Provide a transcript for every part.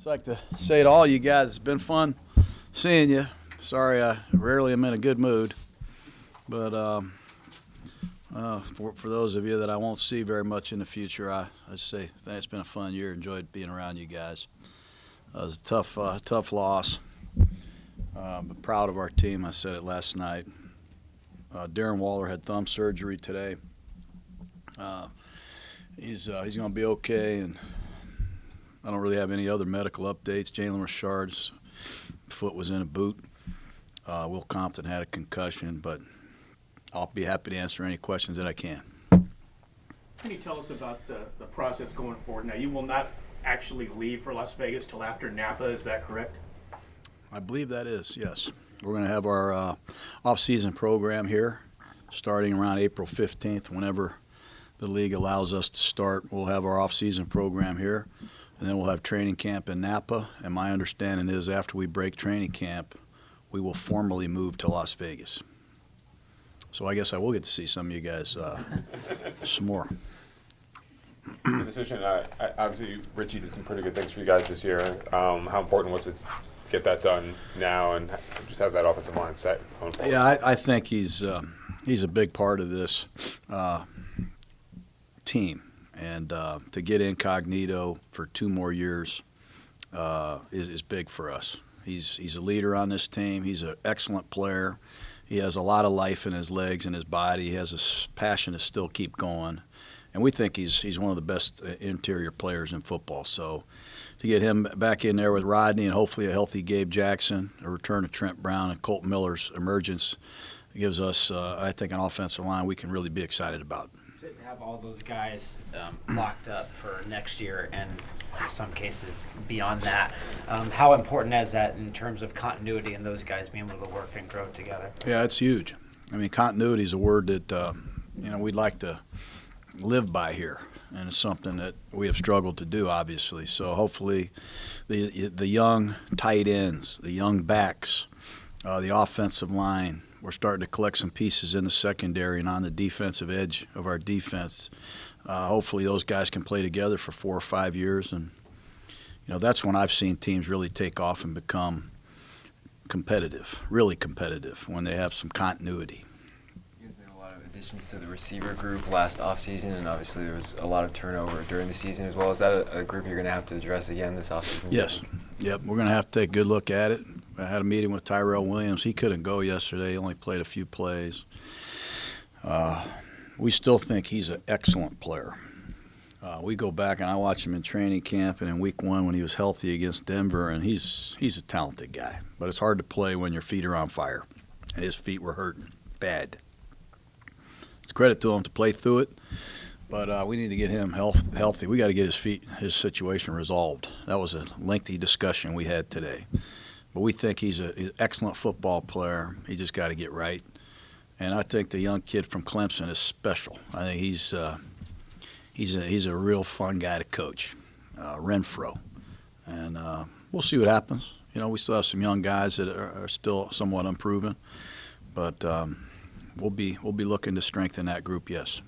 I'd like to say to all you guys, it's been fun seeing you. Sorry, I rarely am in a good mood, but for those of you that I won't see very much in the future, I say it's been a fun year. Enjoyed being around you guys. It was a tough loss, but proud of our team. I said it last night. Darren Waller had thumb surgery today. He's going to be okay, and I don't really have any other medical updates. Jalen Richard's foot was in a boot. Will Compton had a concussion, but I'll be happy to answer any questions that I can. Can you tell us about the process going forward? Now, you will not actually leave for Las Vegas till after Napa, is that correct? I believe that is, yes. We're going to have our off-season program here starting around April 15th. Whenever the league allows us to start, we'll have our off-season program here, and then we'll have training camp in Napa. And my understanding is after we break training camp, we will formally move to Las Vegas. So I guess I will get to see some of you guys some more. The decision, obviously, Richie did some pretty good things for you guys this year. How important was it to get that done now and just have that offensive line set going forward? Yeah, I think he's a big part of this team, and to get Incognito for 2 more years is big for us. He's a leader on this team. He's an excellent player. He has a lot of life in his legs and his body. He has a passion to still keep going. And we think he's one of the best interior players in football. So to get him back in there with Rodney and hopefully a healthy Gabe Jackson, a return of Trent Brown and Colt Miller's emergence gives us, I think, an offensive line we can really be excited about. To have all those guys locked up for next year and in some cases beyond that, how important is that in terms of continuity and those guys being able to work and grow together? Yeah, it's huge. I mean, continuity is a word that we'd like to live by here, and it's something that we have struggled to do, obviously. So hopefully the young tight ends, the young backs, the offensive line, we're starting to collect some pieces in the secondary and on the defensive edge of our defense. Hopefully those guys can play together for 4 or 5 years, and that's when I've seen teams really take off and become competitive, really competitive, when they have some continuity. You guys made a lot of additions to the receiver group last offseason, and obviously there was a lot of turnover during the season as well. Is that a group you're going to have to address again this offseason? Yes. Yep, we're going to have to take a good look at it. I had a meeting with Tyrell Williams. He couldn't go yesterday. He only played a few plays. We still think he's an excellent player. We go back and I watch him in training camp and in week 1 when he was healthy against Denver, and he's a talented guy. But it's hard to play when your feet are on fire. And his feet were hurting bad. It's credit to him to play through it, but we need to get him healthy. We got to get his situation resolved. That was a lengthy discussion we had today. But we think he's an excellent football player. He just got to get right. And I think the young kid from Clemson is special. I think he's a real fun guy to coach, Renfro. And we'll see what happens. We still have some young guys that are still somewhat unproven, but we'll be looking to strengthen that group. Yes.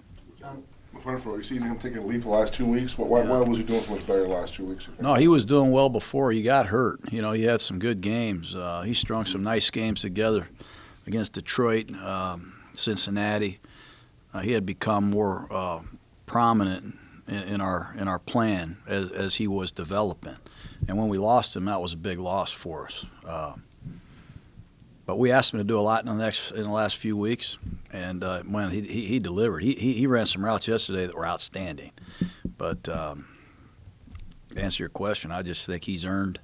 With Renfro, you seen him taking a leap the last 2 weeks. Why was he doing so much better the last 2 weeks? No, he was doing well before he got hurt. He had some good games. He strung some nice games together against Detroit, Cincinnati. He had become more prominent in our plan as he was developing. And when we lost him, that was a big loss for us. But we asked him to do a lot in the last few weeks, and when he delivered. He ran some routes yesterday that were outstanding. But to answer your question, I just think he's earned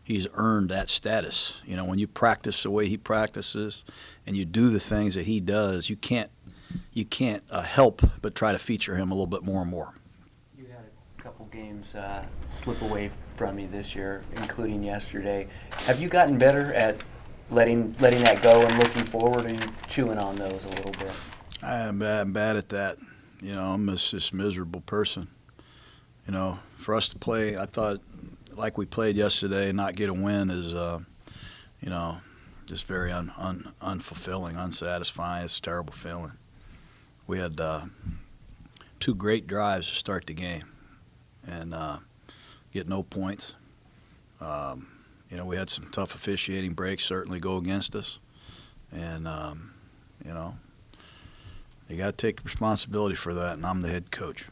that status. When you practice the way he practices and you do the things that he does, you can't help but try to feature him a little bit more and more. You had a couple games slip away from you this year, including yesterday. Have you gotten better at letting that go and looking forward and chewing on those a little bit? I'm bad at that. I'm just this miserable person. For us to play, I thought, like we played yesterday, and not get a win is, just very unfulfilling, unsatisfying. It's a terrible feeling. We had 2 great drives to start the game and get no points. You know, we had some tough officiating breaks certainly go against us. And, you know, you got to take responsibility for that, and I'm the head coach.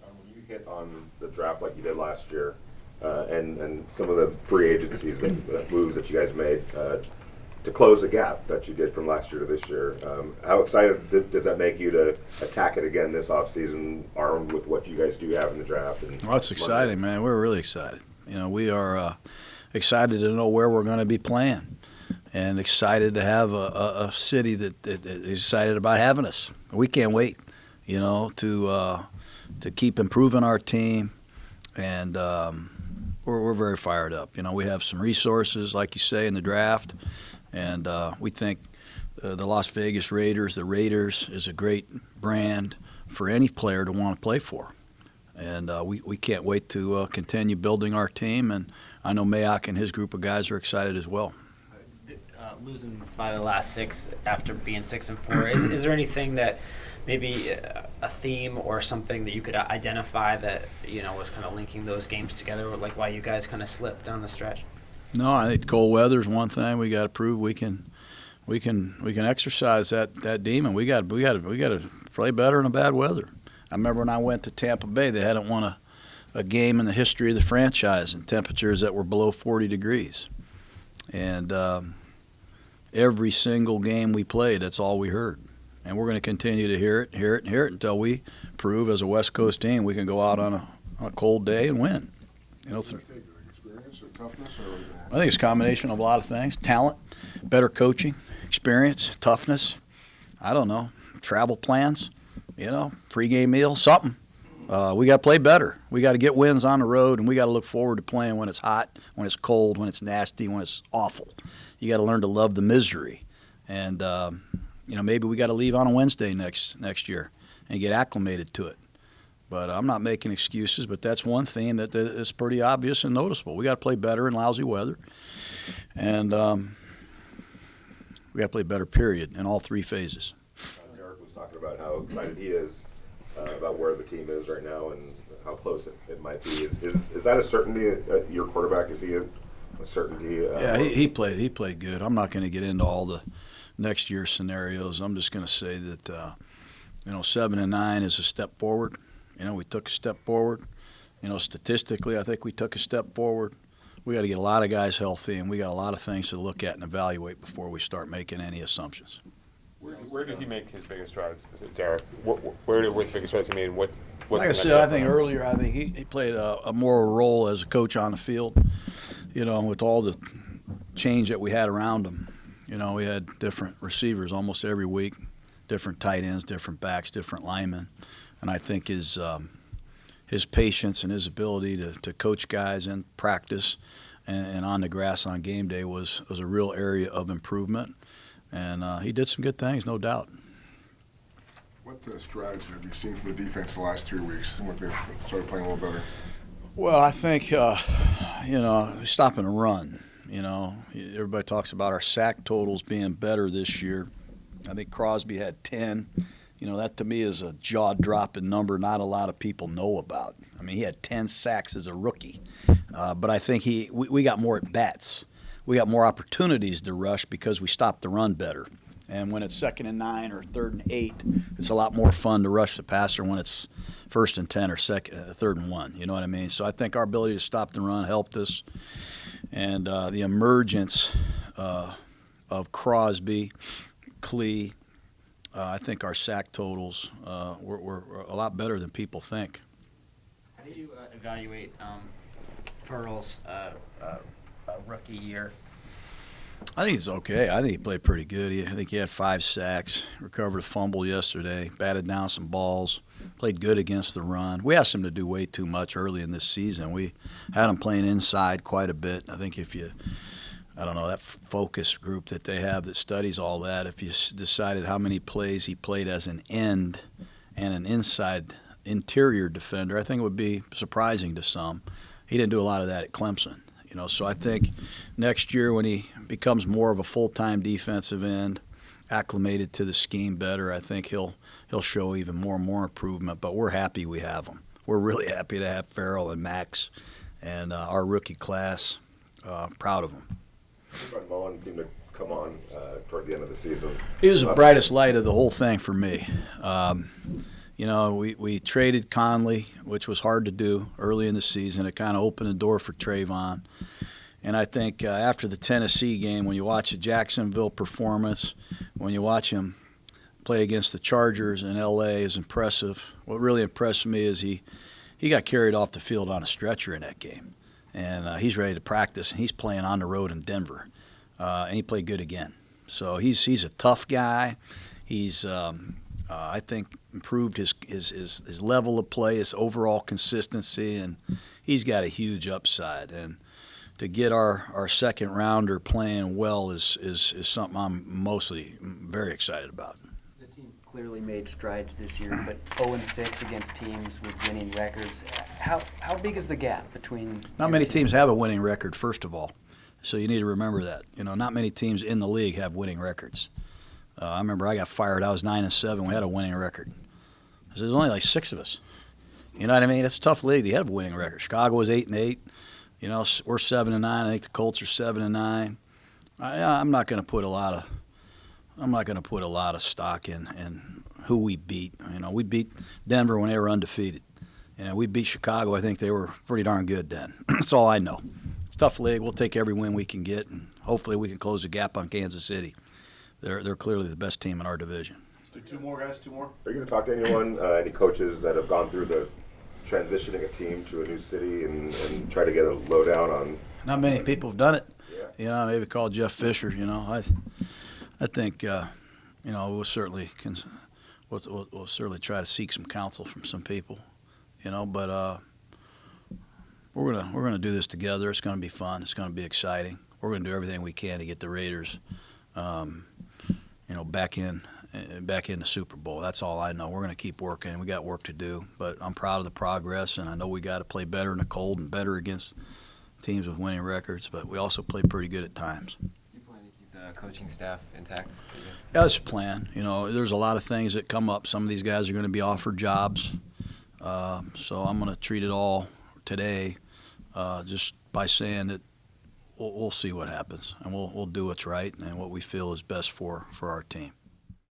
John, when you hit on the draft like you did last year, and some of the free agencies and moves that you guys made to close the gap that you did from last year to this year, how excited does that make you to attack it again this offseason, armed with what you guys do have in the draft? And Well, it's exciting, man. We're really excited. You know, we are excited to know where we're going to be playing, and excited to have a city that is excited about having us. We can't wait, you know, to keep improving our team, and we're very fired up. You know, we have some resources, like you say, in the draft, and we think the Las Vegas Raiders, the Raiders, is a great brand for any player to want to play for. And we can't wait to continue building our team, and I know Mayock and his group of guys are excited as well. Losing 5 of the last 6 after being 6-4, is there anything that maybe a theme or something that you could identify that, you know, was kind of linking those games together, or like why you guys kind of slipped down the stretch? No, I think cold weather is one thing. We got to prove we can exercise that demon. We got to play better in a bad weather. I remember when I went to Tampa Bay, they hadn't won a game in the history of the franchise in temperatures that were below 40 degrees. And every single game we played, that's all we heard. And we're going to continue to hear it until we prove as a West Coast team we can go out on a cold day and win. You know, Does that take experience or toughness? I think it's a combination of a lot of things: talent, better coaching, experience, toughness. I don't know, travel plans, you know, pregame meal, something. We got to play better. We got to get wins on the road, and we got to look forward to playing when it's hot, when it's cold, when it's nasty, when it's awful. You got to learn to love the misery, and you know, maybe we got to leave on a Wednesday next year and get acclimated to it. But I'm not making excuses, but that's one theme that is pretty obvious and noticeable. We got to play better in lousy weather, and we got to play better, period, in all 3 phases. Derek was talking about how excited he is about where the team is right now and how close it might be. Is that a certainty? Your quarterback, is he a certainty? Yeah, he played good. I'm not going to get into all the next year scenarios. I'm just going to say that 7-9 is a step forward. You know, we took a step forward. You know, statistically, I think we took a step forward. We got to get a lot of guys healthy, and we got a lot of things to look at and evaluate before we start making any assumptions. Where did he make his biggest strides? Is it Derek? Where did the biggest strides he made? And what's Like I the said, next I step think for him? earlier, I think he played a more role as a coach on the field. You know, with all the change that we had around him. You know, we had different receivers almost every week, different tight ends, different backs, different linemen, and I think his patience and his ability to coach guys in practice and on the grass on game day was a real area of improvement, and he did some good things, no doubt. What strides have you seen from the defense the last 3 weeks when they started playing a little better? Well, I think, stopping the run. You know, everybody talks about our sack totals being better this year. I think Crosby had 10. You know, that to me is a jaw-dropping number not a lot of people know about. I mean, he had 10 sacks as a rookie. But I think we got more at-bats. We got more opportunities to rush because we stopped the run better. And when it's 2nd and 9 or 3rd and 8, it's a lot more fun to rush the passer when it's 1st and 10 or 3rd and 1. You know what I mean? So I think our ability to stop the run helped us. And the emergence of Crosby, Klee, I think our sack totals were a lot better than people think. How do you evaluate Furl's rookie year? I think it's okay. I think he played pretty good. I think he had 5 sacks, recovered a fumble yesterday, batted down some balls, played good against the run. We asked him to do way too much early in this season. We had him playing inside quite a bit. I think that focus group that they have that studies all that, if you decided how many plays he played as an end and an inside interior defender, I think it would be surprising to some. He didn't do a lot of that at Clemson. You know, so I think next year when he becomes more of a full-time defensive end, acclimated to the scheme better, I think he'll show even more and more improvement. But we're happy we have him. We're really happy to have Farrell and Max and our rookie class. proud of him. Trayvon Mullen seemed to come on toward the end of the season. He was the brightest light of the whole thing for me. You know, we traded Conley, which was hard to do early in the season. It kind of opened the door for Trayvon. And I think after the Tennessee game, when you watch the Jacksonville performance, when you watch him play against the Chargers in L.A. is impressive. What really impressed me is he got carried off the field on a stretcher in that game. And he's ready to practice, and he's playing on the road in Denver. And he played good again. So he's a tough guy. He's I think improved his level of play, his overall consistency, and he's got a huge upside. And to get our second rounder playing well is something I'm mostly very excited about. The team clearly made strides this year, but 0-6 against teams with winning records. How big is the gap between? Not many teams have a winning record, first of all. So you need to remember that. You know, not many teams in the league have winning records. I remember I got fired. I was 9-7. We had a winning record. There's only like 6 of us. You know what I mean? It's a tough league. They have a winning record. Chicago was 8-8. You know, we're 7-9. I think the Colts are 7-9. I'm not going to put a lot of stock in who we beat. You know, we beat Denver when they were undefeated. You know, we beat Chicago. I think they were pretty darn good then. That's all I know. It's a tough league. We'll take every win we can get, and hopefully we can close the gap on Kansas City. They're clearly the best team in our division. Let's do 2 more, guys. 2 more. Are you going to talk to anyone, any coaches that have gone through the transitioning a team to a new city and try to get a lowdown on? Not many people have done it. Yeah. You know, maybe call Jeff Fisher. You know, I think you know we'll certainly try to seek some counsel from some people. You know, but we're gonna do this together. It's gonna be fun. It's gonna be exciting. We're gonna do everything we can to get the Raiders, you know, back in the Super Bowl. That's all I know. We're gonna keep working. We got work to do, but I'm proud of the progress, and I know we got to play better in the cold and better against teams with winning records. But we also play pretty good at times. Do you plan to keep the coaching staff intact? Yeah, that's the plan. You know, there's a lot of things that come up. Some of these guys are going to be offered jobs. So I'm going to treat it all today just by saying that we'll see what happens, and we'll do what's right and what we feel is best for our team.